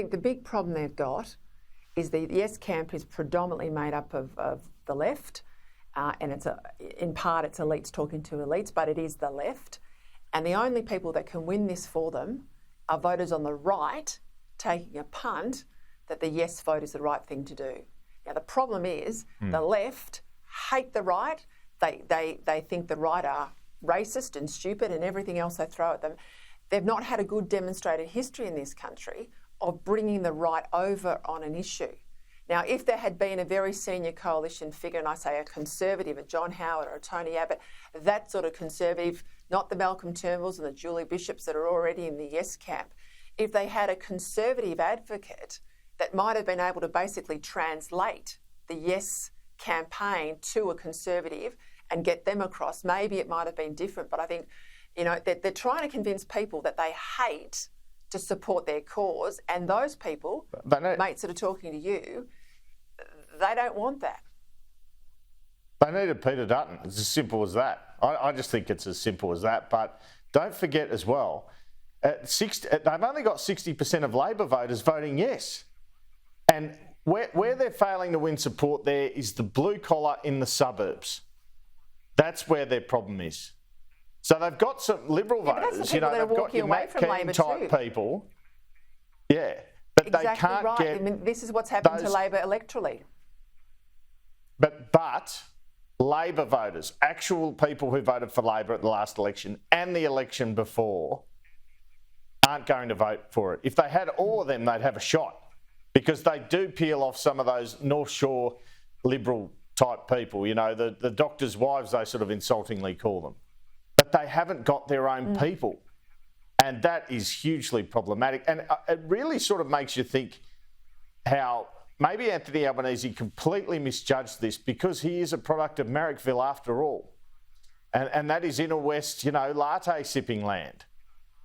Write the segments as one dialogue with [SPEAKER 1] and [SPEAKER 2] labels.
[SPEAKER 1] think the big problem they've got is the Yes camp is predominantly made up of the left, and in part it's elites talking to elites, but it is the left. And the only people that can win this for them are voters on the right taking a punt that the Yes vote is the right thing to do. Now, the problem is the left hate the right. They think the right are racist and stupid and everything else they throw at them. They've not had a good demonstrated history in this country of bringing the right over on an issue. Now, if there had been a very senior coalition figure, and I say a conservative, a John Howard or a Tony Abbott, that sort of conservative, not the Malcolm Turnbulls and the Julie Bishops that are already in the Yes camp, if they had a conservative advocate that might have been able to basically translate the Yes campaign to a conservative and get them across, maybe it might have been different. But I think, they're trying to convince people that they hate to support their cause, and those people, mates that are talking to you, they don't want that.
[SPEAKER 2] They needed Peter Dutton. It's as simple as that. I just think it's as simple as that. But don't forget as well, they've only got 60% of Labor voters voting yes. And where they're failing to win support there is the blue collar in the suburbs. That's where their problem is. So they've got some Liberal voters, they've got your Matt Keane type people. Yeah, but
[SPEAKER 1] exactly
[SPEAKER 2] they can't
[SPEAKER 1] right.
[SPEAKER 2] get...
[SPEAKER 1] I mean, this is what's happened to Labor electorally.
[SPEAKER 2] But Labor voters, actual people who voted for Labor at the last election and the election before, aren't going to vote for it. If they had all of them, they'd have a shot, because they do peel off some of those North Shore Liberal type people, the doctors' wives, they sort of insultingly call them. But they haven't got their own people. And that is hugely problematic. And it really sort of makes you think how maybe Anthony Albanese completely misjudged this, because he is a product of Marrickville after all. And that is inner west, latte sipping land.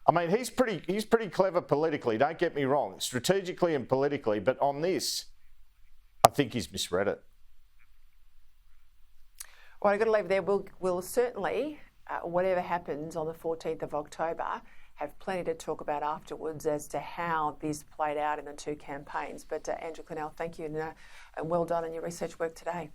[SPEAKER 2] I mean, he's pretty clever politically, don't get me wrong, strategically and politically, but on this, I think he's misread it.
[SPEAKER 1] Well, I've got to leave it there. We'll certainly, whatever happens on the 14th of October, have plenty to talk about afterwards as to how this played out in the two campaigns. But Andrew Clennell, thank you, and well done on your research work today.